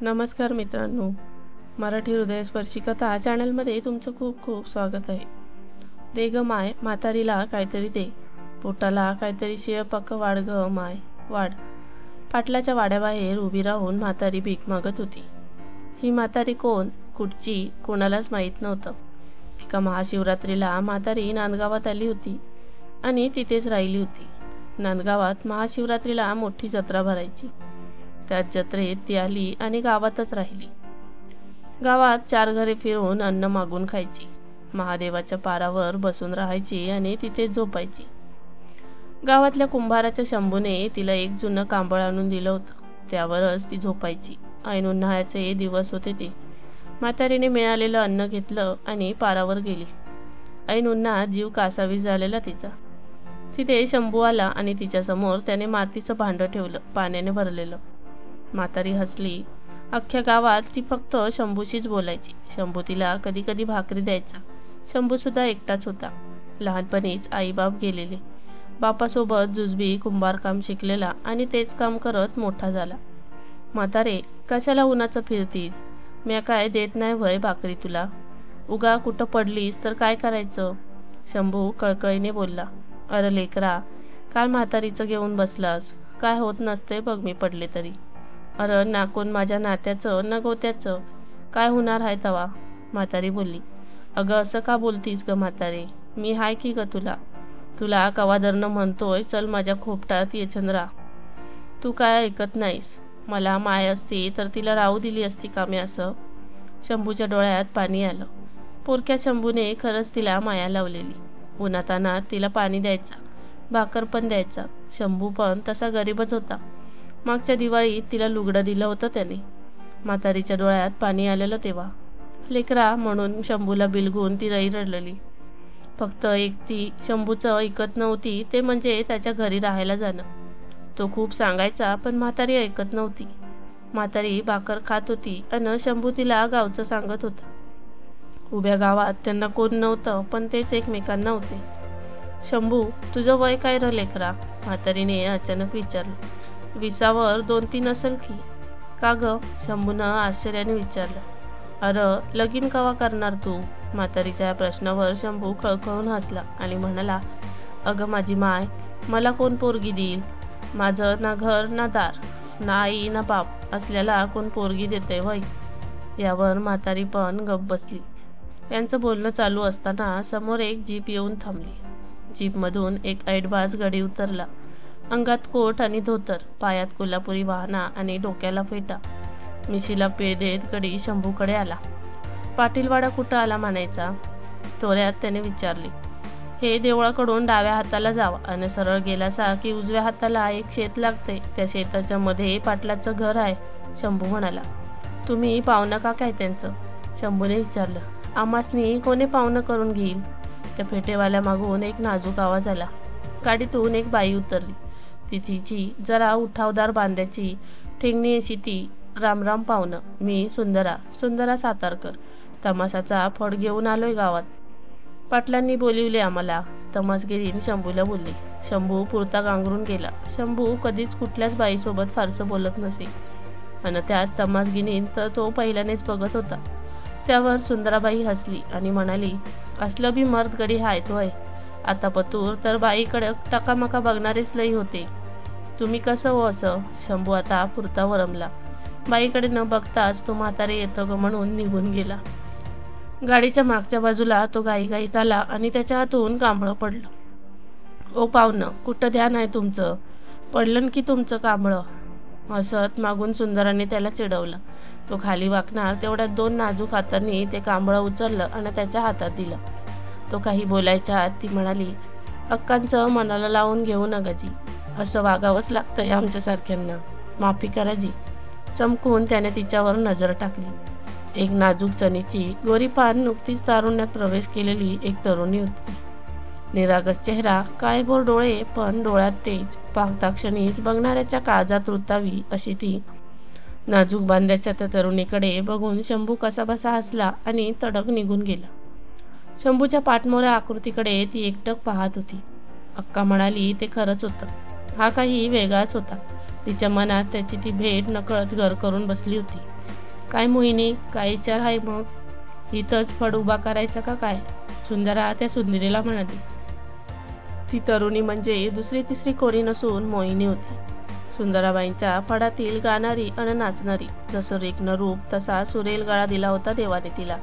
नमस्कार मित्रांनो, मराठी हृदयस्पर्शी कथा चॅनलमध्ये तुमचं खूप खूप स्वागत आहे. दे ग माय म्हातारीला काहीतरी दे, पोटाला काहीतरी शिळपक्क वाढ ग माय वाढ. पाटलाच्या वाड्याबाहेर उभी राहून म्हातारी भीक मागत होती. ही म्हातारी कोण, कुठची, कोणालाच माहीत नव्हतं. एका महाशिवरात्रीला म्हातारी नांदगावात आली होती आणि तिथेच राहिली होती. नांदगावात महाशिवरात्रीला मोठी जत्रा भरायची. त्याच जत्रेत ती आली आणि गावातच राहिली. गावात 4 घरे फिरून अन्न मागून खायची, महादेवाच्या पारावर बसून राहायची आणि तिथे झोपायची. गावातल्या कुंभाराच्या शंभूने तिला एक जुनं कांबळ आणून दिलं होतं, त्यावरच ती झोपायची. ऐन उन्हाळ्याचे दिवस होते ते. म्हातारीने मिळालेलं अन्न घेतलं आणि पारावर गेली. ऐन उन्हात जीव कासावीस झालेला तिचा. तिथे शंभू आला आणि तिच्यासमोर त्याने मातीचं भांडं ठेवलं, पाण्याने भरलेलं. म्हातारी हसली. अख्ख्या गावात ती फक्त शंभूशीच बोलायची. शंभू तिला कधी कधी भाकरी द्यायचा. शंभू सुद्धा एकटाच होता. लहानपणीच आईबाप गेलेले. बापासोबत जुजबी कुंभारकाम शिकलेला आणि तेच काम करत मोठा झाला. म्हातारे, कशाला उन्हाचं फिरतीस? म्या काय देत नाही वय भाकरी तुला? उगा कुठं पडलीस तर काय करायचं? शंभू कळकळीने बोलला. अरे लेकरा, काय म्हातारीचं घेऊन बसलास? काय होत नसते बघ मी पडले तरी. अरे ना कोण माझ्या नात्याचं ना गोत्याचं, काय होणार आहे तवा? म्हातारी बोलली. अगं असं का बोलतीस ग म्हातारे? मी हाय की ग तुला. तुला कवादरनं म्हणतोय चल माझ्या खोपटात ये चंद्रा. तू काय ऐकत नाहीस. मला माय असती तर तिला राहू दिली असती का मी असं? शंभूच्या डोळ्यात पाणी आलं. पोरक्या शंभूने खरंच तिला माया लावलेली. उन्हातानात तिला पाणी द्यायचा, भाकर पण द्यायचा. शंभू पण तसा गरीबच होता. मागच्या दिवाळीत तिला लुगडं दिलं होतं त्याने. म्हातारीच्या डोळ्यात पाणी आलेलं तेव्हा. लेकरा म्हणून शंभूला बिलगून ती रडलेली. फक्त एक ती शंभूचं ऐकत नव्हती, ते म्हणजे त्याच्या घरी राहायला जाणं. तो खूप सांगायचा पण म्हातारी ऐकत नव्हती. म्हातारी भाकर खात होती अन शंभू तिला गावचं सांगत होता. उभ्या गावात त्यांना कोण नव्हतं, पण तेच एकमेकांना होते. शंभू, तुझं वय काय र लेकरा? म्हातारीने अचानक विचारलं. 20वर 2-3 असेल की. का ग? शंभूनं आश्चर्याने विचारलं. अरे लगीन कवा करणार तू? म्हातारीच्या प्रश्नावर शंभू खळखळून हसला आणि म्हणाला, अगं माझी माय, मला कोण पोरगी देईल? माझं ना घर ना दार, ना आई ना बाप असल्याला कोण पोरगी देते वय? यावर म्हातारी पण गप्प बसली. यांचं बोलणं चालू असताना समोर एक जीप येऊन थांबली. जीपमधून एक ऐटबाज गडी उतरला. अंगात कोट आणि धोतर, पायात कोल्हापुरी वाहना आणि डोक्याला फेटा. मिशीला पेय देत गडी शंभूकडे आला. पाटीलवाडा कुठं आला म्हणायचा? थोड्यात त्याने विचारले. हे देवळाकडून डाव्या हाताला जावा आणि सरळ गेलासा की उजव्या हाताला एक शेत लागते, त्या शेताच्या मध्ये पाटलाचं घर आहे, शंभू म्हणाला. तुम्ही पाहुणं का काय त्यांचं? शंभूने विचारलं. आमासनी कोणी पाहुणं करून घेईल? त्या फेटेवाल्या मागून एक नाजूक आवाज आला. गाडीतून एक बाई उतरली. तिथीची जरा उठावदार बांध्याची, ठेंगणी अशी ती. रामराम पाहुणं, मी सुंदरा सातारकर. तमाशाचा फड घेऊन आलोय गावात. पाटलांनी बोलिवले आम्हाला, तमासगिरीन शंभूला बोलली. शंभू पुरता गांगरून गेला. शंभू कधीच कुठल्याच बाईसोबत फारसं बोलत नसे आणि त्यात तमासगिरीन तर तो पहिल्यानेच बघत होता. त्यावर सुंदराबाई हसली आणि म्हणाली, असलं बी मर्द गडी हायत होय. आता पतूर तर बाईकडे टकामका बघणारेच लई होते. तुम्ही कसं हो असं? शंभू आता पुरता वरमला. बाईकडे न बघताच तो म्हातारे येतो ग म्हणून निघून गेला. गाडीच्या मागच्या बाजूला तो घाईघाईत आला आणि त्याच्या हातून कांबळं पडलं. ओ पाहुणं, कुठं ध्यान आहे तुमचं? पडलं की तुमचं कांबळं? हसत मागून सुंदराने त्याला चिडवलं. तो खाली वाकणार तेवढ्यात 2 नाजूक हातांनी ते कांबळं उचललं आणि त्याच्या हातात दिलं. तो काही बोलायच्या आत ती म्हणाली, अक्कांचं मनाला लावून घेऊ नका जी. असं वागावंच लागतंय आमच्यासारख्यांना. माफी करा जी. चमकून त्याने तिच्यावर नजर टाकली. एक नाजूक चणीची गोरीपान नुकतीच तारुण्यात प्रवेश केलेली एक तरुणी होती. निरागस चेहरा, काळेभोर डोळे, पण डोळ्यात तेज. पाहता क्षणीच बघणाऱ्याच्या काळजात रुतावी अशी ती. नाजूक बांध्याच्या त्या तरुणीकडे बघून शंभू कसाबसा हसला आणि तडक निघून गेला. शंभूच्या पाठमोऱ्या आकृतीकडे ती एकटक पाहत होती. अक्का म्हणाली ते खरंच होतं. हा काही वेगळाच होता. तिच्या मनात त्याची ती भेट नकळत घर करून बसली होती. काय मोहिनी, काय विचार आहे मग? इथंच फड उभा करायचा का काय? सुंदरा त्या सुंदरीला म्हणाली. ती तरुणी म्हणजे दुसरी तिसरी कोणी नसून मोहिनी होती. सुंदराबाईंच्या फडातील गाणारी अन नाचणारी. जसं रेखनं रूप तसा सुरेल गळा दिला होता देवाने तिला,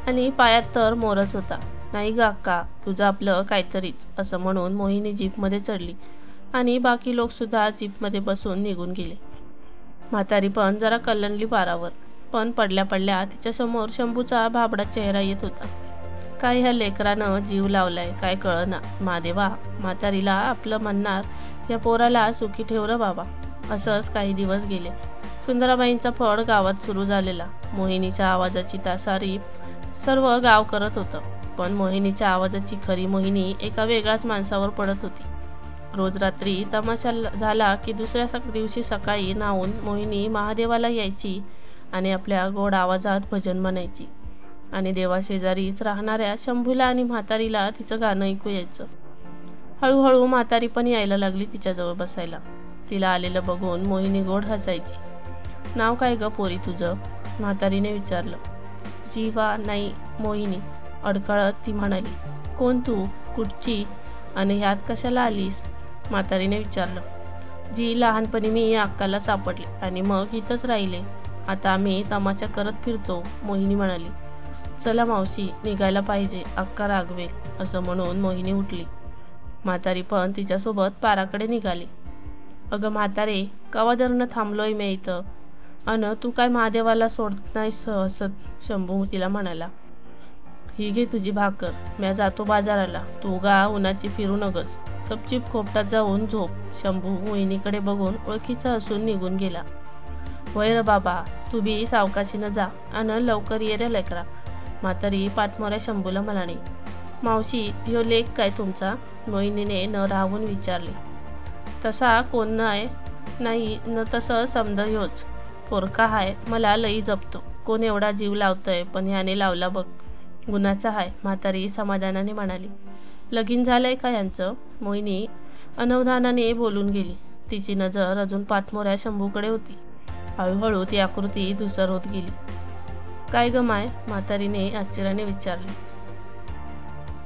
आणि पायात तर मोरच होता. नाही ग अक्का, तुझं आपलं काहीतरीच, असं म्हणून मोहिनी जीपमध्ये चढली आणि बाकी लोक सुद्धा जीपमध्ये बसून निघून गेले. म्हातारी पण जरा कल्लणली पारावर, पण पडल्या पडल्या तिच्यासमोर शंभूचा भाबडा चेहरा येत होता. काय ह्या लेकरानं जीव लावलाय काय कळना. महादेवा, म्हातारीला आपलं म्हणणार, या पोराला सुखी ठेव र बाबा. असंच काही दिवस गेले. सुंदराबाईंचा फड गावात सुरू झालेला. मोहिनीच्या आवाजाची तासारी सर्व गाव करत होतं, पण मोहिनीच्या आवाजाची खरी मोहिनी एका वेगळ्याच माणसावर पडत होती. रोज रात्री तमाशा झाला की दुसऱ्या दिवशी सकाळी नाहून मोहिनी महादेवाला यायची आणि आपल्या गोड आवाजात भजन म्हणायची, आणि देवाशेजारीच राहणाऱ्या शंभूला आणि म्हातारीला तिचं गाणं ऐकू यायचं. हळूहळू म्हातारी पण यायला लागली तिच्याजवळ बसायला. तिला आलेलं बघून मोहिनी गोड हसायची. नाव काय ग पोरी तुझं? म्हातारीने विचारलं. जीवा नाही मोहिनी, अडखळत ती म्हणाली. कोण तू, कुठची, आणि ह्यात कशाला आलीस? म्हातारीने विचारलं. जी, लहानपणी मी अक्काला सापडले आणि मग इथंच राहिले. आता आम्ही तमाशा करत फिरतो, मोहिनी म्हणाली. चला मावशी, निघायला पाहिजे, अक्का रागवेल, असं म्हणून मोहिनी उठली. म्हातारी पण तिच्यासोबत पाराकडे निघाली. अगं म्हातारे, कवाजरनं थांबलोय मी इथं, अन तू काय महादेवाला सोडत नाहीस हसत शंभू तिला म्हणाला. ही घे तुझी भाकर, म्या जातो बाजाराला, तू गा उन्हाची फिरू नगस, गपचीप खोपटात जाऊन झोप. शंभू मोहिनीकडे बघून ओळखीचा हसून निघून गेला. वय र बाबा, तू बी सावकाशीनं जा अन लवकर ये रे लेकरा, म्हातारी पाठमोऱ्या शंभूला म्हणाली. मावशी, ह्यो लेक काय तुमचा? मोहिनीने न राहून विचारले. तसा कोण नाही न, तसं समज ह्योच पोरका हाय, मला लई जपतो. कोण एवढा जीव लावतय, पण ह्याने लावला बघ, गुणाचा हाय, म्हातारी समाधानाने म्हणाली. लगीन झालंय का यांचं? मोहिनी अनवधानाने बोलून गेली. तिची नजर अजून पाठमोऱ्या शंभूकडे होती. हळूहळू ती आकृती धुसर होत गेली. काय ग माय? म्हातारीने आश्चर्याने विचारले.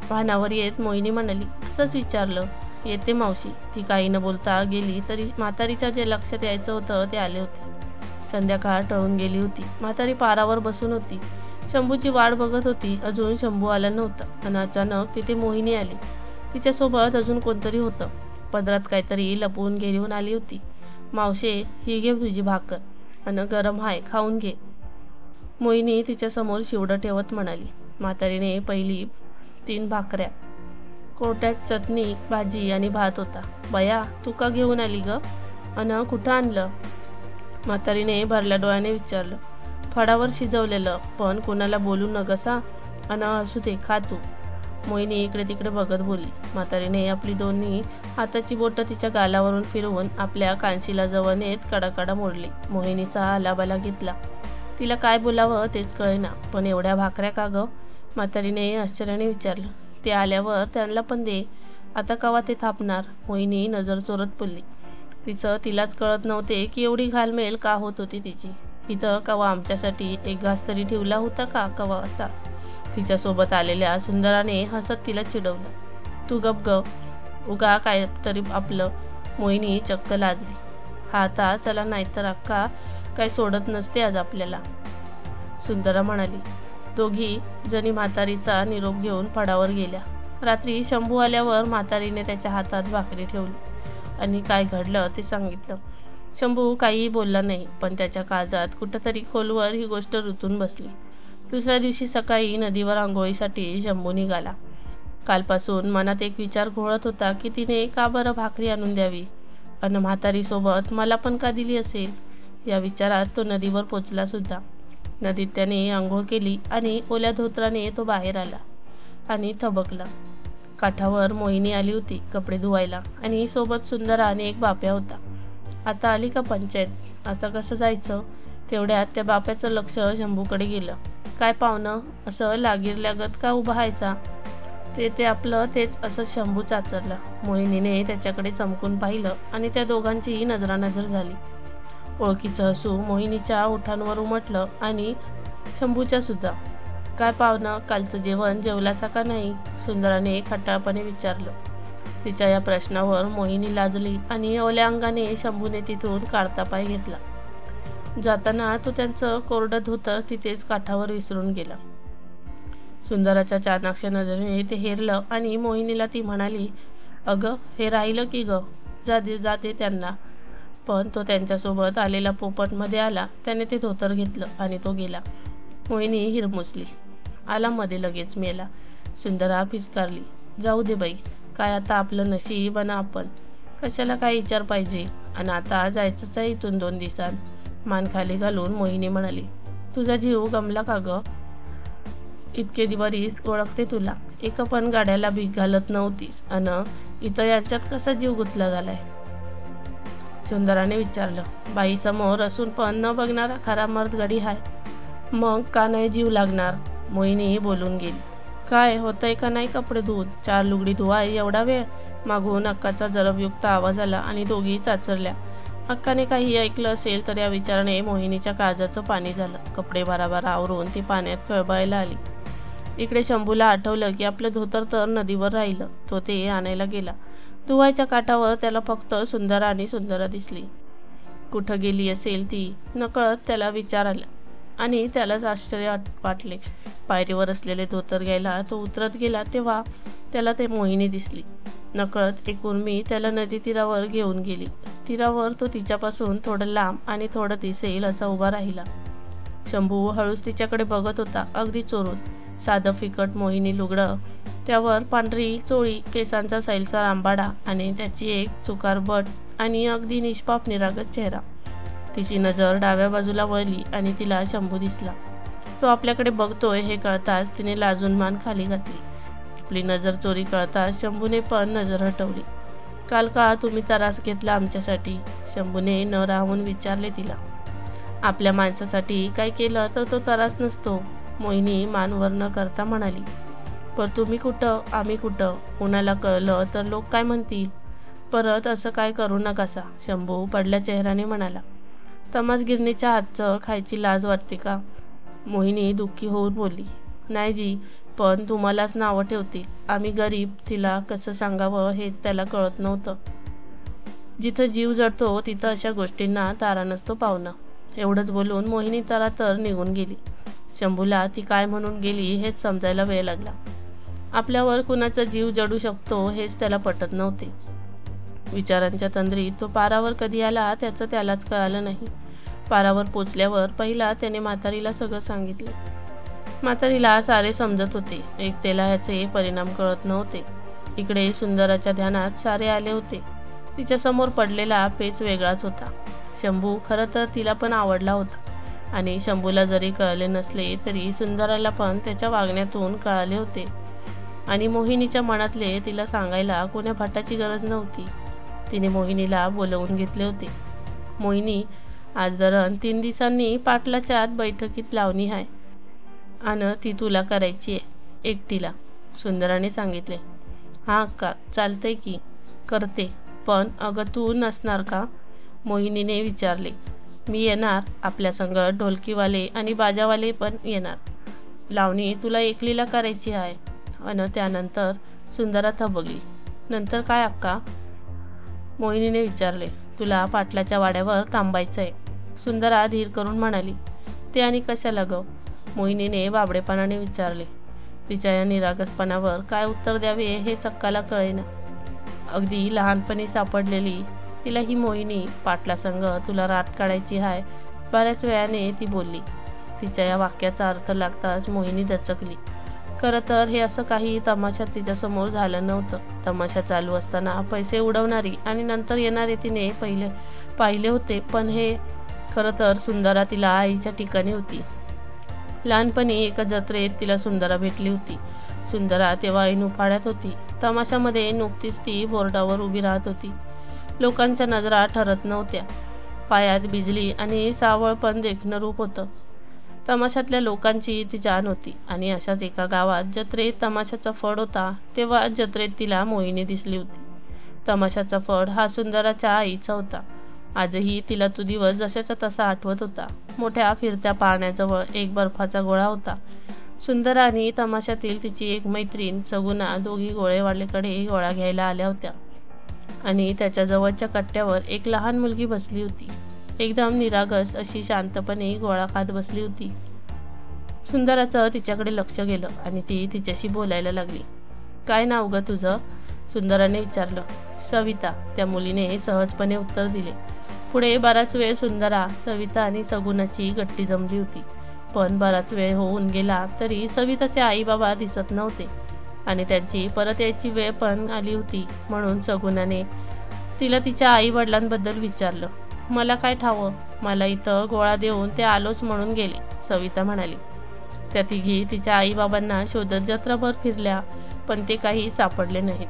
भानावर येत मोहिनी म्हणाली. असंच विचारलं. येते मावशी. ती काही न बोलता गेली तरी म्हातारीच्या जे लक्षात यायचं होतं ते आले होते. संध्याकाळ टळून गेली होती. म्हातारी पारावर बसून होती. शंभूची वाट बघत होती. अजून शंभू आला नव्हता आणि अचानक तिथे मोहिनी आली. तिच्यासोबत अजून कोणतरी होतं. पदरात काहीतरी लपवून घेऊन आली होती. मावशे, ही घे तुझी भाकर, अन गरम हाय, खाऊन घे, मोहिनी तिच्यासमोर शिवडं ठेवत म्हणाली. म्हातारीने पहिली 3 भाकऱ्या, कोरट्यात चटणी, भाजी आणि भात होता. बया, तू का घेऊन आली ग? अन कुठं आणलं? म्हातारीने भरल्या डोळ्याने विचारलं. फडावर शिजवलेलं, पण कुणाला बोलू नगसा, अन असू दे, खा तू, मोहिनी इकडे तिकडे बघत बोलली. म्हातारीने आपली दोन्ही हाताची बोटं तिच्या गालावरून फिरवून आपल्या कानशिला जवळ नेत कडाकडा मोडली. मोहिनीचा आलाबाला घेतला. तिला काय बोलावं तेच कळेना. पण एवढ्या भाकऱ्या का ग? म्हातारीने आश्चर्याने विचारलं. ते आल्यावर त्यांना पण दे, आता कवा ते थापणार? मोहिनी नजर चोरत बोलली. तिलाच कळत नव्हते की एवढी घालमेल का होत होती तिची. इथं कवा आमच्यासाठी एक घास तरी ठेवला होता का कवा असा? तिच्यासोबत आलेल्या सुंदराने हसत तिला चिडवलं. तू गप ग, उगा काय तरी आपलं. मोहिनी चक्क लाजली. हा आता चला, नाहीतर अक्का काय सोडत नसते आज आपल्याला, सुंदरा म्हणाली. दोघी जणी म्हातारीचा निरोप घेऊन फडावर गेल्या. रात्री शंभू आल्यावर म्हातारीने त्याच्या हातात भाकरी ठेवली आणि काय घडलं ते सांगितलं. शंभू काहीही बोलला नाही, पण त्याच्या काळजात कुठंतरी खोलवर ही गोष्ट रुतून बसली. दुसऱ्या दिवशी सकाळी नदीवर आंघोळीसाठी शंभू निघाला. कालपासून मनात एक विचार घोळत होता की तिने का बरं भाकरी आणून द्यावी, अन म्हातारीसोबत मला पण का दिली असेल. या विचारात तो नदीवर पोचला सुद्धा. नदीत त्याने आंघोळ केली आणि ओल्या धोत्राने तो बाहेर आला आणि थबकला. काठावर मोहिनी आली होती कपडे धुवायला, आणि सोबत सुंदरा आणि एक बाप्या होता. आता आली का पंचायत, आता कसं जायचं? तेवढ्यात त्या बाप्याचं लक्ष शंभूकडे गेलं. काय पाहुणं, असं लागीरल्यागत का उभा व्हायचा? ते आपलं तेच, असं शंभू चाचरला. मोहिनीने त्याच्याकडे चमकून पाहिलं आणि त्या दोघांचीही नजरानजर झाली. ओळखीचं हसू मोहिनीच्या ओठांवर उमटलं आणि शंभूच्या सुद्धा. काय पाहुणं, कालचं जेवण जेवलासा का नाही? सुंदराने खट्टाळपणे विचारलं. तिच्या या प्रश्नावर मोहिनी लाजली आणि ओल्या अंगाने शंभूने तिथून काढता पाय घेतला. जाताना तो त्यांचं कोरडं धोतर तिथेच काठावर विसरून गेला. सुंदराच्या चाणाक्ष नजरेने ते हेरलं आणि मोहिनीला ती म्हणाली, अगं हे राहिलं की ग, जाते त्यांना. पण तो त्यांच्यासोबत आलेला पोपटमध्ये आला. त्याने ते धोतर घेतलं आणि तो गेला. मोहिनी हिरमुसली. आला मध्ये लगेच मेला. सुंदरा फिसकारली. जाऊ दे बाई, काय आता आपलं नशीब आणि आपण कशाला काय विचार पाहिजे. आणि आता जायचंच आहे इथून 2 दिवसांत. मान खाली घालून मोहिनी म्हणाली, तुझा जीव गमला का ग? इतके दिवस ओळखते तुला, एका पण गाड्याला भीक घालत नव्हतीस अन इथं यांच्यात कसा जीव गुंतला झालाय? सुंदराने विचारलं. बाई समोर असून पण न बघणारा खरा मर्द गडी हाय, मग का नाही जीव लागणार? मोहिनी बोलून गेली. काय होतंय का नाही कपडे धुवून? 4 लुगडी धुवाय एवढा वेळ? मागून अक्काचा जरबयुक्त आवाज आला आणि दोघी चाचरल्या. अक्काने काही ऐकलं असेल तर या विचाराने मोहिनीच्या काळजाचं पाणी झालं. कपडे भराभर आवरून ती पाण्यात खळबळायला आली. इकडे शंभूला आठवलं की आपलं धोतर तर नदीवर राहिलं. तो ते आणायला गेला. धुवायच्या काठावर त्याला फक्त सुंदरा आणि सुंदरा दिसली. कुठं गेली असेल ती? नकळत त्याला विचार आला आणि त्यालाच आश्चर्य वाटले. पायरीवर असलेले धोतर घ्यायला तो उतरत गेला तेव्हा त्याला ते मोहिनी दिसली. नकळत एक उर्मी त्याला नदी तीरावर घेऊन गेली. तीरावर तो तिच्यापासून थोडं लांब आणि थोडं दिसेल असा उभा राहिला. शंभू हळूच तिच्याकडे बघत होता, अगदी चोरून. साधं फिकट मोहिनी लुगडं, त्यावर पांढरी चोळी, केसांचा सैलचा रांबाडा आणि त्याची एक चुकार बट आणि अगदी निष्पाप निरागस चेहरा. तिची नजर डाव्या बाजूला वळली आणि तिला शंभू दिसला. तो आपल्याकडे बघतोय हे कळताच तिने लाजून मान खाली घातली. आपली नजर चोरी कळताच शंभूने पण नजर हटवली. काल का तुम्ही त्रास घेतला आमच्यासाठी? शंभूने न राहून विचारले तिला. आपल्या माणसासाठी काय केलं तर तो त्रास नसतो, मोहिनी मानवर न करता म्हणाली. पण तुम्ही कुठं, आम्ही कुठं? कुणाला कळलं तर लोक काय म्हणतील? परत असं काय करू नकासा, शंभू पडल्या चेहऱ्याने म्हणाला. तमासगिरणीच्या हातचं खायची लाज वाटते का? मोहिनी दुःखी होऊन बोलली. नाही जी, पण तुम्हालाच नावं ठेवतील. आम्ही गरीब, तिला कसं सांगावं हेच त्याला कळत नव्हतं. जिथं जीव जडतो तिथं अशा गोष्टींना तारा नसतो पाहुणा. एवढंच बोलून मोहिनी तरातर निघून गेली. शंभूला ती काय म्हणून गेली हेच समजायला वेळ लागला. आपल्यावर कुणाचा जीव जडू शकतो हेच त्याला पटत नव्हते. विचारांच्या तंद्रीत तो पारावर कधी आला त्याचं त्यालाच कळालं नाही. पारावर पोचल्यावर पहिला त्याने म्हातारीला सगळं सांगितले. म्हातारीला सारे समजत होते, एकतेला ह्याचे परिणाम कळत नव्हते. इकडे सुंदराच्या ध्यानात सारे आले होते. तिच्या समोर पडलेला पेच वेगळाच होता. शंभू खरं तर तिला पण आवडला होता आणि शंभूला जरी कळले नसले तरी सुंदराला पण त्याच्या वागण्यातून कळाले होते. आणि मोहिनीच्या मनातले तिला सांगायला कोण्या भटाची गरज नव्हती. तिने मोहिनीला बोलवून घेतले होते. मोहिनी, आज दरन 3 दिवसांनी पाटलाच्या बैठकीत लावणी आहे आणि ती तुला करायची आहे एकटीला, सुंदराने सांगितले. हा अक्का, चालतंय की, करते. पण अगं तू नसणार का? मोहिनीने विचारले. मी येणार, आपल्या संगत ढोलकीवाले आणि बाजावाले पण येणार. लावणी तुला एकलीला करायची आहे. अन त्यानंतर सुंदरा थबकली. नंतर काय अक्का? मोहिनीने विचारले. तुला पाटलाच्या वाड्यावर थांबायचंय, सुंदरा धीर करून म्हणाली. ते आणि कशाला ग? मोहिनीने बाबडेपणाने विचारले. तिच्या या निरागसपणावर काय उत्तर द्यावे हे अक्काला कळेना. अगदी लहानपणी सापडलेली तिला ही मोहिनी पाटलासंग तुला रात काढायची हाय, बऱ्याच वेळाने ती बोलली. तिच्या या वाक्याचा अर्थ लागताच मोहिनी दचकली. खरं तर हे असं काही तमाशात तिच्यासमोर झालं नव्हतं. तमाशा चालू असताना पैसे उडवणारी आणि नंतर येणारे तिने पाहिले होते, पण हे खरं तर सुंदरा तिला आईच्या ठिकाणी होती. लहानपणी एका जत्रेत तिला सुंदरा भेटली होती. सुंदरा तेव्हा ऐन उफाळ्यात होती. तमाशामध्ये नुकतीच ती बोर्डावर उभी राहत होती. लोकांच्या नजरा ठरत नव्हत्या. पायात बिजली आणि सावळ पण देखणं रूप होतं. तमाशातल्या लोकांची ती जाण होती. आणि अशाच एका गावात जत्रेत तमाशाचा फड होता. तेव्हा जत्रेत तिला मोहिनी दिसली होती. तमाशाचा फड हा सुंदराच्या आईचा होता. आजही तिला तो दिवस जशाचा तसा आठवत होता. मोठ्या फिरत्या पाळण्याजवळ एक बर्फाचा गोळा होता. सुंदर आणि तमाशातील तिची एक मैत्रीण सगुना दोघी गोळेवाल्याकडे गोळा घ्यायला आल्या होत्या आणि त्याच्या जवळच्या कट्ट्यावर एक लहान मुलगी बसली होती. एकदम निरागस अशी शांतपणे गोळा खात बसली होती. सुंदराचं तिच्याकडे लक्ष गेलं आणि ती तिच्याशी बोलायला लागली. काय नाव ग तुझं? सुंदराने विचारलं. सविता, त्या मुलीने सहजपणे उत्तर दिले. पुढे बराच वेळ सुंदरा, सविता आणि सगुनाची गट्टी जमली होती. पण बराच वेळ होऊन गेला तरी सविताचे आई बाबा दिसत नव्हते आणि त्यांची परत यायची वेळ पण आली होती. म्हणून सगुनाने तिला तिच्या आई वडिलांबद्दल विचारलं. मला काय ठावं, मला इथं गोळा देऊन ते आलोच म्हणून गेले, सविता म्हणाली. त्या तिघी तिच्या आई बाबांना शोधत जत्रभर फिरल्या पण ते काही सापडले नाहीत.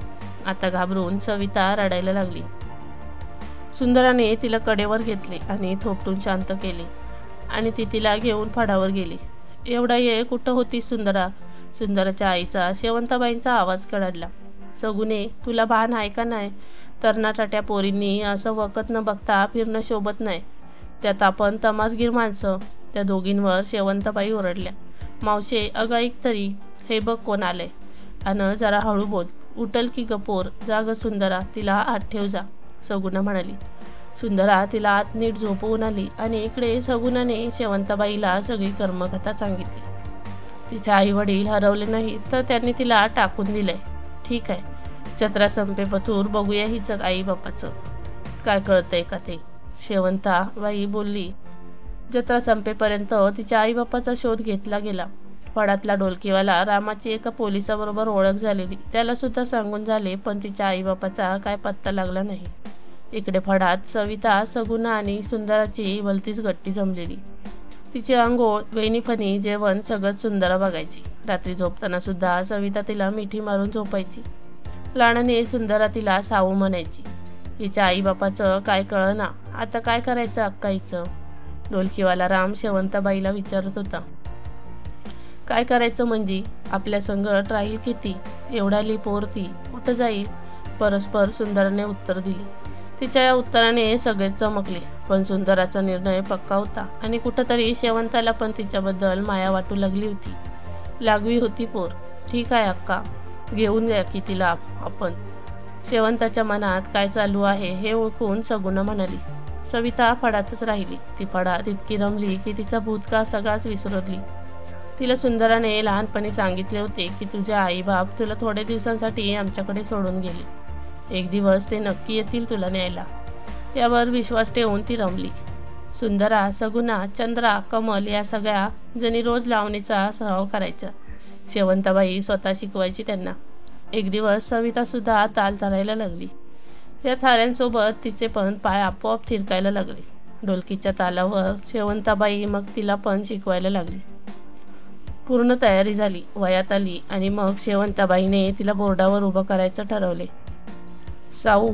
आता घाबरून सविता रडायला लागली. सुंदराने तिला कडेवर घेतले आणि थोपटून शांत केले आणि ती तिला घेऊन फडावर गेली. एवढा येळ कुठं होतीस सुंदरा? सुंदराच्या आईचा शेवंताबाईंचा आवाज कडाडला. सगुने, तुला भान आहे का नाही? तरणाटाट्या पोरींनी असं वकत न बघता फिरणं शोभत नाही. त्यात आपण तमासगीर माणसं. त्या दोघींवर शेवंताबाई ओरडल्या. मावशे, अगं ऐक तरी, हे बघ कोण आलंय. अन जरा हळू बोल. उठल की गपोर. जा ग सुंदरा, तिला आत ठेव जा, सगुना म्हणाली. सुंदरा तिला आत नीट झोपवून आली आणि इकडे सगुनाने शेवंताबाईला सगळी कर्मकथा सांगितली. तिचे आई वडील हरवले नाही तर त्यांनी तिला टाकून दिलंय. ठीक आहे, जत्रा संपेपतूर बघूया हिचं आई बापाचं काय कळतंय का ते, शेवंताबाई बोलली. जत्रा संपेपर्यंत तिच्या आई बापाचा शोध घेतला गेला. फडातला ढोलकीवाला रामाची एका पोलिसाबरोबर ओळख झालेली, त्याला सुद्धा सांगून झाले पण तिच्या आई बापाचा काय पत्ता लागला नाही. इकडे फडात सविता, सगुना आणि सुंदराची भलतीच गट्टी जमलेली. तिचे अंघोळ, वेणीफणी, जेवण सगळं सुंदरा बघायची. रात्री झोपताना सुद्धा सविता तिला मिठी मारून झोपायची. लहानाने सुंदरा तिला सावू म्हणायची. हिच्या आई बापाचं काय कळना, आता काय करायचं अक्का हिचं? ढोलकीवाला राम शेवंताबाईला विचारत होता. काय करायचं म्हणजे? आपल्या संगत राहील किती? एवढाली पोर ती कुठं जाईल? परस्पर सुंदराने उत्तर दिले. तिच्या या उत्तराने सगळेच चमकले. पण सुंदराचा निर्णय पक्का होता आणि कुठंतरी शेवंताला पण तिच्याबद्दल माया वाटू लागवी होती पोर. ठीक आहे अक्का, घेऊन द्या की तिला आपण. शेवंताच्या मनात काय चालू आहे हे ओळखून सगुना म्हणाली. सविता फडातच राहिली. ती फडात इतकी रमली की तिचा भूतकाळ सगळाच विसरली. तिला सुंदराने लहानपणी सांगितले होते की तुझे आई बाप तुला थोड्या दिवसांसाठी आमच्याकडे सोडून गेले. एक दिवस ते नक्की येतील तुला न्यायला. यावर विश्वास ठेवून ती रमली. सुंदरा, सगुना, चंद्रा, कमल या सगळ्या जणी रोज लावणीचा सराव करायच्या. शेवंताबाई स्वतः शिकवायची त्यांना. एक दिवस सविता सुद्धा ताल चालायला लागली. या साऱ्यांसोबत तिचे पण पाय आपोआप थिरकायला लागले. ढोलकीच्या तालावर शेवंताबाई मग तिला पण शिकवायला लागली. पूर्ण तयारी झाली, वयात आली आणि मग शेवंताबाईने तिला बोर्डावर उभं करायचं ठरवले. साऊ,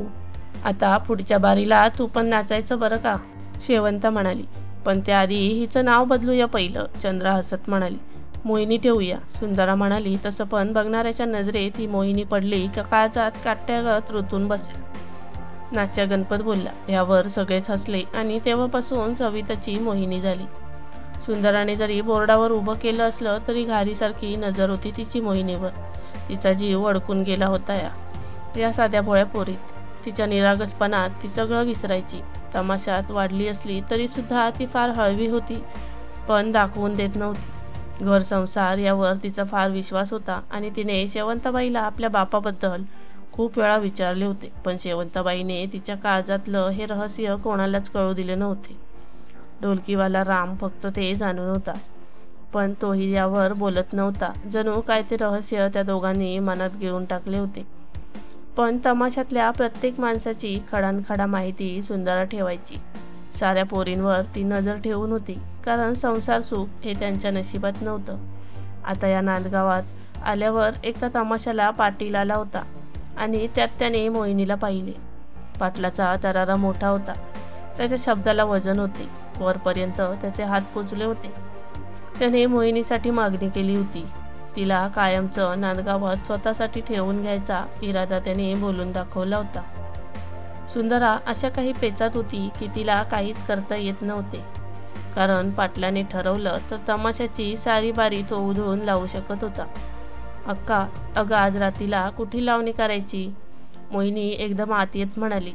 आता पुढच्या बारीला तू पण नाचायचं बरं का, शेवंता म्हणाली. पण त्याआधी हिचं नाव बदलूया पहिलं, चंद्रा हसत म्हणाली. मोहिनी ठेवूया, सुंदरा म्हणाली. तसं पण बघणाऱ्याच्या नजरेत ही मोहिनी पडली का काळजात काट्यागत रुतून बसेल. नाच्या गणपत बोलला. यावर सगळेच हसले आणि तेव्हापासून सविताची मोहिनी झाली. सुंदराने जरी बोर्डावर उभं केलं असलं तरी घारीसारखी नजर होती तिची मोहिनीवर. तिचा जीव अडकून गेला होता या साध्या भोळ्या पोरीत. तिच्या निरागसपणात ती सगळं विसरायची. तमाशात वाढली असली तरी सुद्धा ती फार हळवी होती पण दाखवून देत नव्हती. घर संसार यावर तिचा फार विश्वास होता आणि तिने शेवंताबाईला आपल्या बापाबद्दल खूप वेळा विचारले होते. पण शेवंताबाईने तिच्या काळजातलं हे रहस्य कोणालाच कळू दिले नव्हते. ढोलकीवाला राम फक्त ते जाणून होता पण तोही यावर बोलत नव्हता. जणू काय ते रहस्य त्या दोघांनी मनात गिळून टाकले होते. पण तमाशातल्या प्रत्येक माणसाची खडानखडा माहिती सुंदरा ठेवायची. साऱ्या पोरींवर ती नजर ठेवून होती कारण संसार सुख हे त्यांच्या नशिबात नव्हतं. आता या नांदगावात आल्यावर एका तमाशाला पाटील आला होता आणि त्यात त्याने मोहिनीला पाहिले. पाटलाचा दरारा मोठा होता. त्याच्या शब्दाला वजन होते. वरपर्यंत त्याचे हात पोचले होते. त्याने मोहिनीसाठी मागणी केली होती. तिला कायमचं नांदगावात स्वतःसाठी ठेवून घ्यायचा इरादा त्याने बोलून दाखवला होता. सुंदरा अशा काही पेचात होती की तिला काहीच करता येत नव्हते. कारण पाटलाने ठरवलं तर तमाशाची सारी बारी तो उधळून लावू शकत होता. अक्का, अगं आज रात्रीला कुठे लावणी करायची? मोहिनी एकदम आत येत म्हणाली.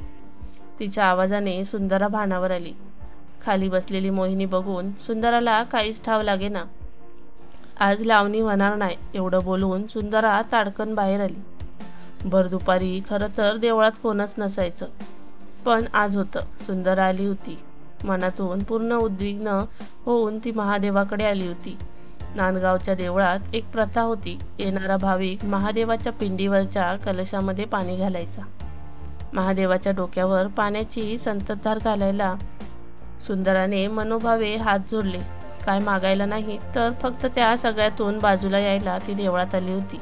तिच्या आवाजाने सुंदरा भानावर आली. खाली बसलेली मोहिनी बघून सुंदराला काहीच ठाव लागेना. आज लावणी होणार नाही एवढं बोलून सुंदरा ताडकन बाहेर आली. भर दुपारी खरं तर देवळात कोणच नसायचं, पण आज होतं. सुंदरा आली होती. मनातून पूर्ण उद्विग्न होऊन ती महादेवाकडे आली होती. नांदगावच्या देवळात एक प्रथा होती. येणारा भाविक महादेवाच्या पिंडीवरच्या कलशामध्ये पाणी घालायचा. महादेवाच्या डोक्यावर पाण्याची संततधार घालायला सुंदराने मनोभावे हात जोडले. काय मागायला नाही, तर फक्त त्या सगळ्यातून बाजूला यायला ती देवळात आली होती.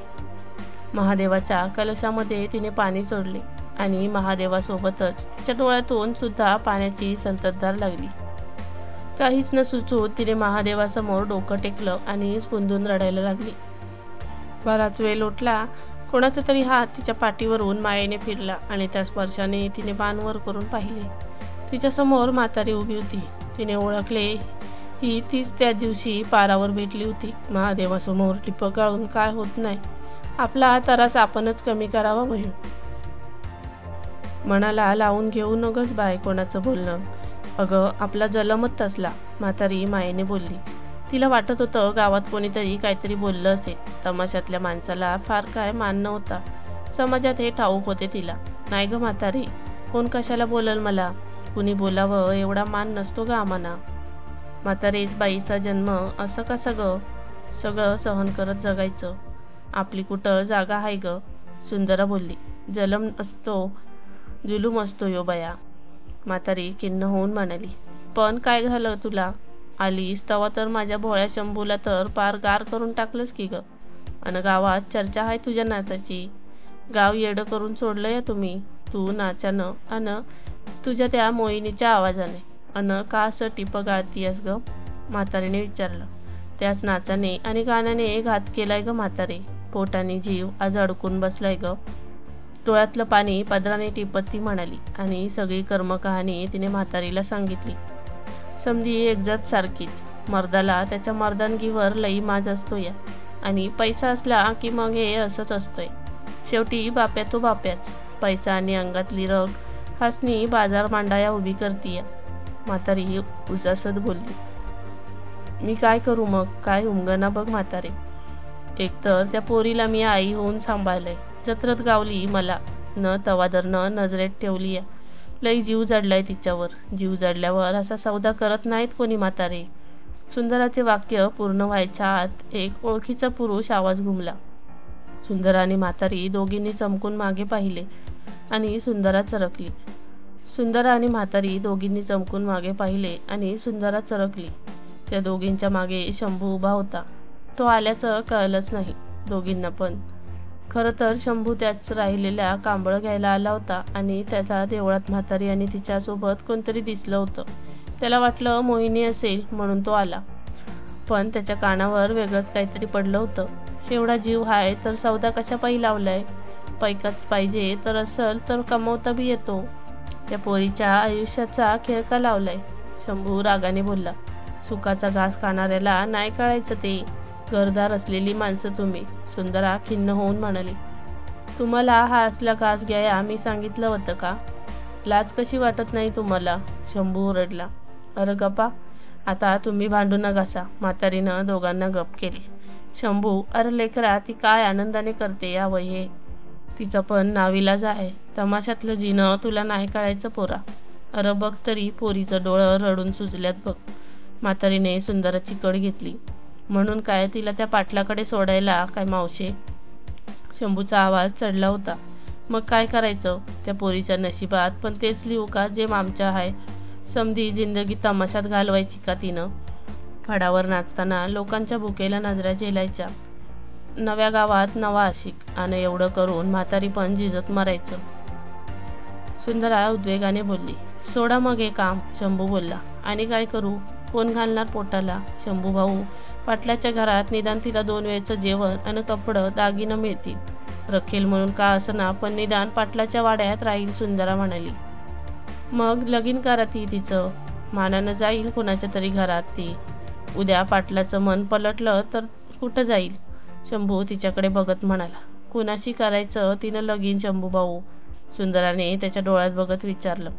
महादेवाच्या कलशामध्ये तिने पाणी सोडले आणि महादेवासोबतच तिच्या डोळ्यातून सुद्धा पाण्याची संततधार लागली. काहीच न सुचून तिने महादेवासमोर डोकं टेकलं आणि स्फुंदून रडायला लागली. बराच वेळ लोटला. कोणाचा तरी हात तिच्या पाठीवरून मायेने फिरला आणि त्या स्पर्शाने तिने मान वर करून पाहिले. तिच्या समोर म्हातारी उभी होती. तिने ओळखले, ही तीच त्या दिवशी पारावर भेटली होती. महादेवासमोर टिपं गाळून काय होत नाही, आपला तरास आपणच कमी करावा म्हणून. मनाला लावून घेऊ नगस बाय कोणाचं बोलणं. अगं आपला जलमच तसला, म्हातारी मायेने बोलली. तिला वाटत होतं गावात कोणीतरी काहीतरी बोललं असेल. तमाशातल्या माणसाला फार काय मान नव्हता. समाजात हे ठाऊक होते तिला. नाही ग म्हातारी, कोण कशाला बोलल मला? कुणी बोलावं एवढा मान नसतो ग आम्हाला. म्हातारीच बाईचा जन्म असं कसं ग? सगळं सहन करत जगायचं. आपली कुठं जागा आहे ग? सुंदरा बोलली. जलम असतो, जुलूम असतो यो बया. म्हातारी खिन्न होऊन म्हणाली. पण काय झालं तुला? आलीस तेव्हा तर माझ्या भोळ्या शंभूला तर पार गार करून टाकलंस की ग. अन गावात चर्चा आहे तुझ्या नाचाची. गाव येडं करून सोडलं या तुम्ही. तू नाचानं अन तुझ्या त्या मोहिनीच्या आवाजाने. अन का असं टिपं गाळतीयस ग? म्हातारीने विचारलं. त्याच नाचाने आणि गाण्याने घात केलाय ग म्हातारे. पोटाने जीव आज अडकून बसलाय ग. डोळ्यातलं पाणी पदराने टिपत ती म्हणाली आणि सगळी कर्मकहाणी तिने म्हातारीला सांगितली. समधी एकजात सारखीच. मर्दाला त्याच्या मर्दानगीवर लई माज असतो या, आणि पैसा असला की मग हे असंच असतंय. शेवटी बाप्या तो बाप्याच. पैसा आणि अंगातली रग हासनी बाजार मांडाया उभी करतीया. म्हातारी उसासत बोलली. मी काय करू मग? काय उमगना बघ म्हातारे. एकतर त्या पोरीला मी आई होऊन सांभाळलंय. जत्रत गावली मला न तवादर न नजरेत ठेवली या. लई जीव जडलाय तिच्यावर. जीव जडल्यावर असा सौदा करत नाहीत कोणी म्हातारे. सुंदराचे वाक्य पूर्ण व्हायच्या आत एक ओळखीचा पुरुष आवाज घुमला. सुंदरा आणि म्हातारी दोघींनी चमकून मागे पाहिले आणि सुंदरा चरकली. सुंदरा आणि म्हातारी दोघींनी चमकून मागे पाहिले आणि सुंदरा चरकली. त्या दोघींच्या मागे शंभू उभा होता. तो आल्याचं कळलंच नाही दोघींना. पण खरं तर शंभू त्याच राहिलेल्या कांबळ घ्यायला आला होता आणि त्याला देवळात म्हातारी आणि तिच्यासोबत कोणतरी दिसलं होतं. त्याला वाटलं मोहिनी असेल म्हणून तो आला. पण त्याच्या कानावर वेगळंच काहीतरी पडलं होतं. एवढा जीव हाय तर सौदा कशापायी लावलाय? पैकात पाहिजे तर असल तर कमवता बी येतो. त्या पोरीच्या आयुष्याचा खेळ का लावलाय? शंभू रागाने बोलला. सुखाचा घास खाणाऱ्याला नाही कळायचं ते. घरदार असलेली माणसं तुम्ही. सुंदरा खिन्न होऊन म्हणाली. तुम्हाला हा असला घास घ्याया मी सांगितलं होतं का? लाज कशी वाटत नाही तुम्हाला? शंभू ओरडला. अरे गप्पा, आता तुम्ही भांडू नका. म्हातारीनं दोघांना गप केली. शंभू, अरे लेकरा, ती काय आनंदाने करते या वये. तिचं पण नाविलाज आहे. तमाशातलं जिनं तुला नाही कळायचं पोरा. अरे बघ तरी, पोरीचं डोळं रडून सुजल्यात बघ. म्हातारीने सुंदराची कड घेतली. म्हणून काय तिला त्या पाटलाकडे सोडायला काय मावशे? शंभूचा आवाज चढला होता. मग काय करायचं? त्या पोरीच्या नशिबात पण तेच लिहू का जे आमच्या आहे? समधी जिंदगी तमाशात घालवायची का तिनं? फडावर नाचताना लोकांच्या भुकेला नजऱ्या झेलायच्या. नव्या गावात नवा आशिक आणि एवढं करून म्हातारी पण झिजत मरायचं. सुंदरा उद्वेगाने बोलली. सोडा मग हे काम. शंभू बोलला. आणि काय करू? कोण घालणार पोटाला? शंभू भाऊ, पाटलाच्या घरात निदान तिला 2 वेळचं जेवण आणि कपडं दागिनं मिळतील. रखेल म्हणून का असना, पण निदान पाटलाच्या वाड्यात राहील. सुंदरा म्हणाली. मग लगीन करा ती तिचं, मानानं जाईल कुणाच्या तरी घरात ती. उद्या पाटलाचं मन पलटलं तर कुठं जाईल? शंभू तिच्याकडे बघत म्हणाला. कुणाशी करायचं तिनं लगीन शंभूभाऊ? सुंदराने त्याच्या डोळ्यात बघत विचारलं.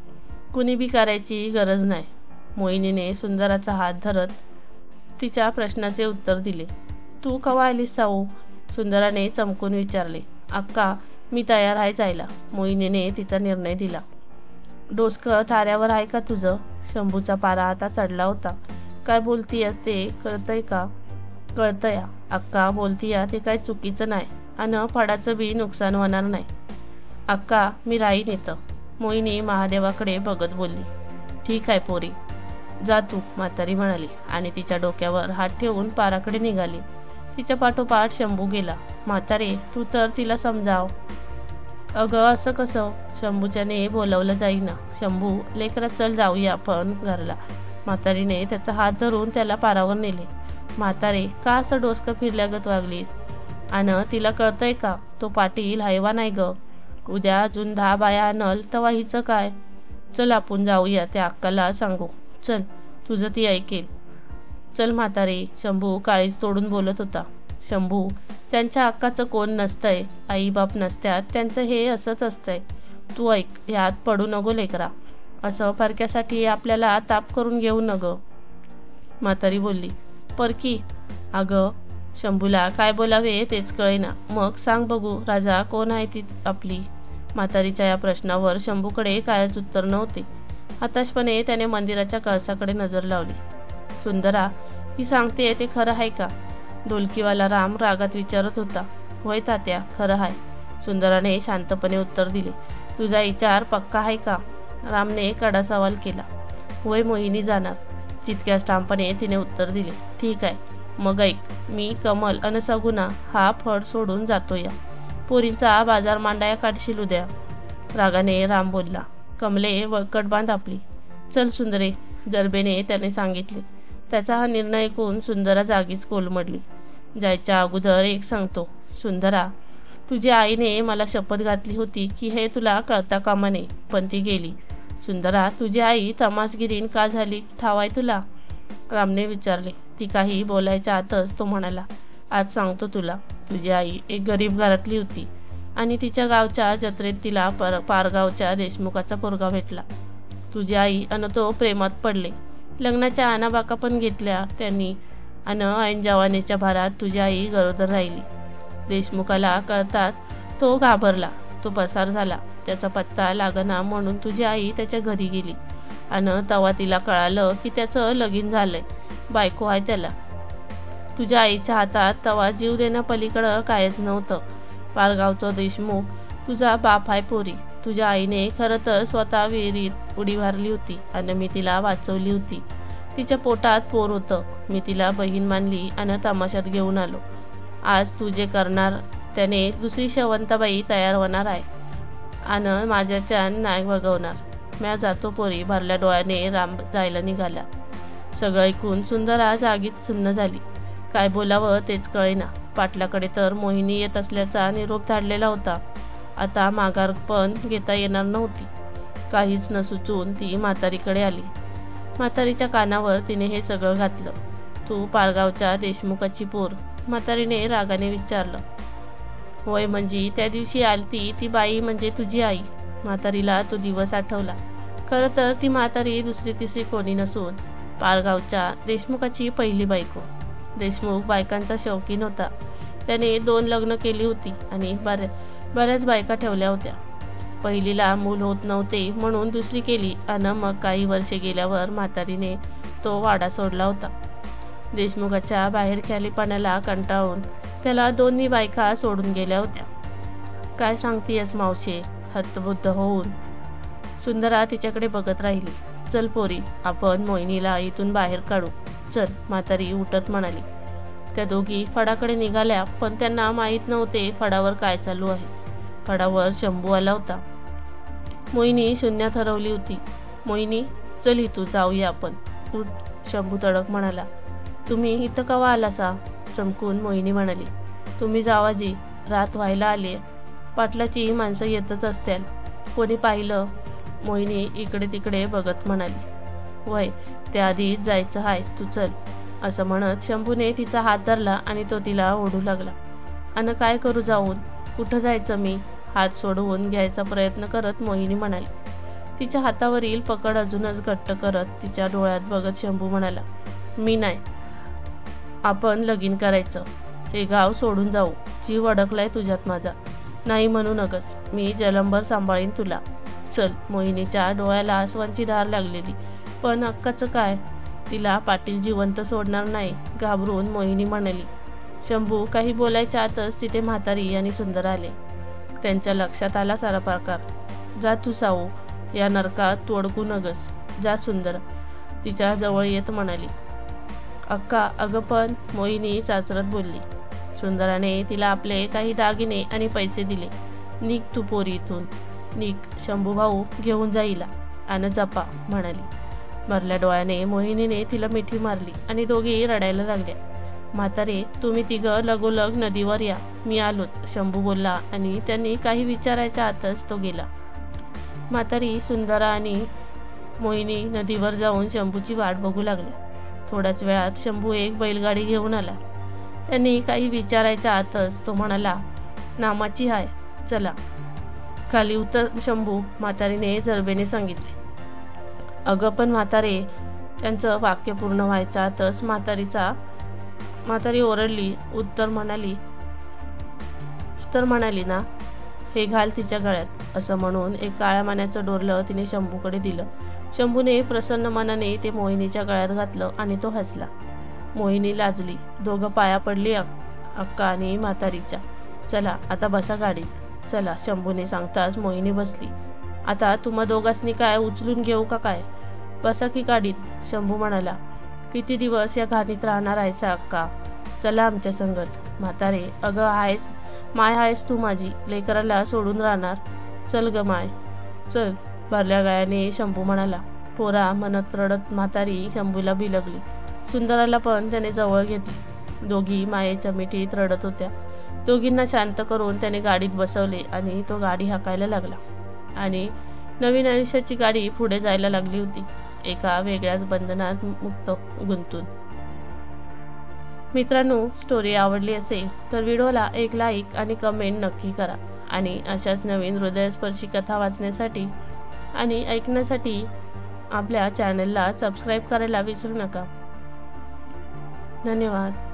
कुणी बी करायची गरज नाही. मोहिनीने सुंदराचा हात धरत तिच्या प्रश्नाचे उत्तर दिले. तू कवा आलीस साऊ? सुंदराने चमकून विचारले. अक्का, मी तयार आहे जायला. मोहिनीने तिचा निर्णय दिला. डोसकं थाऱ्यावर आहे का तुझं? शंभूचा पारा आता चढला होता. काय बोलतीय ते कळतंय का? कळतंय अक्का, बोलतीय ते काय चुकीचं नाही आणि फडाचं बी नुकसान होणार नाही. अक्का, मी राहीन इथं. मोहिनी महादेवाकडे बघत बोलली. ठीक आहे पोरी, जा तू, म्हातारी म्हणाली आणि तिच्या डोक्यावर हात ठेवून पाराकडे निघाली. तिच्या पाठोपाठ शंभू गेला. म्हातारे, तू तर तिला समजाव. अगं असं कसं? शंभूच्याने बोलावलं जाईना. शंभू, लेकरा चल जाऊया आपण घरला. म्हातारीने त्याचा हात धरून त्याला पारावर नेले. म्हातारे, का असं डोसकं फिरल्यागत वागलीस? आणि तिला कळतंय का तो पाटील हैवा नाही ग? उद्या अजून 10 बाया आणल तवा हिचं काय? चल आपण जाऊया, त्या अक्काला सांगू. चल, तुझं ती ऐकेल. चल म्हातारे. शंभू काळीज तोडून बोलत होता. शंभू, त्यांच्या अक्काचं कोण नसतंय, आई बाप नसत्यात, त्यांचं हे असंच असतंय. तू ऐक, ह्यात पडू नको लेकरा. असं परक्यासाठी आपल्याला ताप करून घेऊ नग. म्हातारी बोलली. परकी? अगं, शंभूला काय बोलावे तेच कळेना. मग सांग बघू, राजा कोण आहे ती आपली? म्हातारीच्या या प्रश्नावर शंभूकडे कायच उत्तर नव्हते. हताशपणे त्याने मंदिराच्या कळसाकडे नजर लावली. सुंदरा, ही सांगते ते खरं आहे का? ढोलकीवाला राम रागात विचारत होता. होय तात्या, खरं आहे. सुंदराने शांतपणे उत्तर दिले. तुझा विचार पक्का आहे का? रामने कडा सवाल केला. होय, मोहिनी जाणार. तितक्याच ठामपणे तिने उत्तर दिले. ठीक आहे, मग ऐक, मी, कमल अन सगुना हा फड सोडून जातो. या पोरींचा बाजार मांडाया काढशील उद्या. रागाने राम बोलला. कमले, वळकट बांध आपली. चल सुंदरे, जरबेने त्याने सांगितले. त्याचा हा निर्णय ऐकून सुंदरा जागीच कोलमडली. जायच्या अगोदर एक सांगतो. सुंदरा, तुझ्या आईने मला शपथ घातली होती की हे तुला कळता कामा नये, पण ती गेली. सुंदरा, तुझी आई तमासगिरीन का झाली ठावाय तुला? रामने विचारले. ती काही बोलायच्या आतच तो म्हणाला. आज सांगतो तुला. तुझी आई एक गरीब घरातली होती आणि तिच्या गावच्या जत्रेत तिला पारगावच्या देशमुखाचा पोरगा भेटला. तुझी आई अन तो प्रेमात पडले. लग्नाच्या आणाबाका पण घेतल्या त्यांनी अन ऐन जवानीच्या भारात तुझी आई गरोदर राहिली. देशमुखाला कळताच तो घाबरला. तो पसार झाला. त्याचा पत्ता लागना म्हणून तुझी आई त्याच्या घरी गेली आणि तवा तिला कळालं की त्याचं लगीन झालंय, बायको आहे त्याला. तुझ्या आईच्या हातात तवा जीव देण्यापलीकडं कायच नव्हतं. पारगावचा देशमुख तुझा बाप आहे पोरी. तुझ्या आईने खरं तर स्वतः विहिरीत उडी मारली होती आणि मी तिला वाचवली होती. तिच्या पोटात पोर होतं. मी तिला बहीण मानली आणि तमाशात घेऊन आलो. आज तू जे करणार त्याने दुसरी शेवंताबाई तयार होणार आहे आणि माझ्याच्यान नाही बघवणार. म्या जातो पोरी. भरल्या डोळ्याने राम जायला निघाला. सगळं ऐकून सुंदरा जागीच सुन्न झाली. काय बोलावं तेच कळेना. पाटलाकडे तर मोहिनी येत असल्याचा निरोप धाडलेला होता. आता माघार पण घेता येणार नव्हती. काहीच न सुचून ती म्हातारीकडे आली. म्हातारीच्या कानावर तिने हे सगळं घातलं. तू पारगावच्या देशमुखाची पोर? म्हातारीने रागाने विचारलं. होय, म्हणजे त्या दिवशी आलती ती बाई म्हणजे तुझी आई. म्हातारीला तो दिवस आठवला. खरं तर ती म्हातारी दुसरी तिसरी कोणी नसून पारगावच्या देशमुखाची पहिली बायको. देशमुख बायकांचा शौकीन होता. त्याने 2 लग्न केली होती आणि बऱ्याच बायका ठेवल्या होत्या. पहिलीला मूल होत नव्हते म्हणून दुसरी केली आणि मग काही वर्षे गेल्यावर म्हातारीने तो वाडा सोडला होता. देशमुखाच्या बाहेरख्यालीपणाला कंटाळून त्याला 2 बायका सोडून गेल्या होत्या. काय सांगतीयस मावशे? हतबुद्ध होऊन सुंदरा तिच्याकडे बघत राहिली. चल पोरी, आपण मोहिनीला इथून बाहेर काढू. चल, म्हातारी उठत म्हणाली. त्या दोघी फडाकडे निघाल्या, पण त्यांना माहीत नव्हते फडावर काय चालू आहे. फडावर शंभू आला होता. मोहिनी शून्यात हरवली होती. मोहिनी, चल इथून जाऊया आपण. उठ, शंभू तडक म्हणाला. तुम्ही इथं कवा आलासा? चमकून मोहिनी म्हणाली. तुम्ही जावाजी, रात व्हायला आली. पाटलाची माणसं येतच असत्याल. कोणी पाहिलं मोहिनी इकडे तिकडे बघत म्हणाली, वय त्याआधी जायचं हाय, तू चल. असं म्हणत शंभूने तिचा हात धरला आणि तो तिला ओढू लागला. अन काय करू जाऊन, कुठं जायचं मी? हात सोडवून घ्यायचा प्रयत्न करत मोहिनी म्हणाली. तिच्या हातावरील पकड अजूनच घट्ट करत तिच्या डोळ्यात बघत शंभू म्हणाला, मी नाही, आपण लगीन करायचं. हे गाव सोडून जाऊ. जीव अडकलाय तुझ्यात माझा. नाही म्हणू नकस, मी जलंबर सांभाळीन तुला. चल. मोहिनीच्या डोळ्याला आसवांची धार लागलेली. पण अक्काचं काय? तिला पाटील जिवंत सोडणार नाही, घाबरून मोहिनी म्हणाली. शंभू काही बोलायच्या आतच तिथे म्हातारी आणि सुंदर आले. त्यांच्या लक्षात आला सारा प्रकार. जा तू साऊ, या नरकात तू अडकू नगस. जा सुंदर, तिच्या जवळ येत म्हणाली. अक्का, अगं पण, मोहिनी चाचरत बोलली. सुंदराने तिला आपले काही दागिने आणि पैसे दिले. निघ तू पोरी इथून, निघ. शंभू भाऊ घेऊन जाईला आणि जपा म्हणाली. भरल्या डोळ्याने मोहिनीने तिला मिठी मारली आणि दोघी रडायला लागल्या. म्हातारे, तुम्ही तिघं लगोलग नदीवर या, मी आलोच, शंभू बोलला आणि त्यांनी काही विचारायच्या आतच तो गेला. म्हातारी, सुंदरा आणि मोहिनी नदीवर जाऊन शंभूची वाट बघू लागल्या. थोड्याच वेळात शंभू एक बैलगाडी घेऊन आला. त्यांनी काही विचारायच्या आतच तो म्हणाला, नामाची हाय, चला. खाली उतर शंभू, म्हातारीने जरबेने सांगितले. अगं पण म्हातारे, त्यांचं वाक्य पूर्ण व्हायच्या आतच म्हातारी ओरडली. उत्तर म्हणाली ना, हे घाल तिच्या गळ्यात. असं म्हणून एक काळ्या मान्याचं डोरलं तिने शंभूकडे दिलं. शंभूने प्रसन्न मनाने ते मोहिनीच्या गळ्यात घातलं आणि तो हसला. मोहिनी लाजली. दोघं पाया पडली अक्का आणि म्हातारीच्या. चला आता बसा गाडीत. चला. शंभूने सांगताच मोहिनी बसली. आता तुम्हा दोघांनी काय उचलून घेऊ का काय? बसा की गाडीत, शंभू म्हणाला. किती दिवस या घाणीत राहणार आहेसा अक्का? चला आमच्या संगत. म्हातारे, अगं आहेस तू माझी, लेकराला सोडून राहणार? चल ग माय, चल. भरल्या गळ्याने शंभू म्हणाला. पोरा म्हणत रडत म्हातारी शंभूला बिलगली. सुंदराला पण त्याने जवळ घेतली. दोघी मायेच्या मिठीत रडत होत्या. दोघींना शांत करून त्याने गाडीत बसवले आणि तो गाडी हाकायला लागला आणि नवीन आयुष्याची गाडी पुढे जायला लागली होती, एका वेगळ्याच बंधनात मुक्त गुंतून. मित्रांनो, स्टोरी आवडली असेल तर व्हिडिओला एक लाईक आणि कमेंट नक्की करा आणि अशाच नवीन हृदयस्पर्शी कथा वाचण्यासाठी आणि ऐकण्यासाठी आपल्या चॅनलला सबस्क्राईब करायला विसरू नका. धन्यवाद.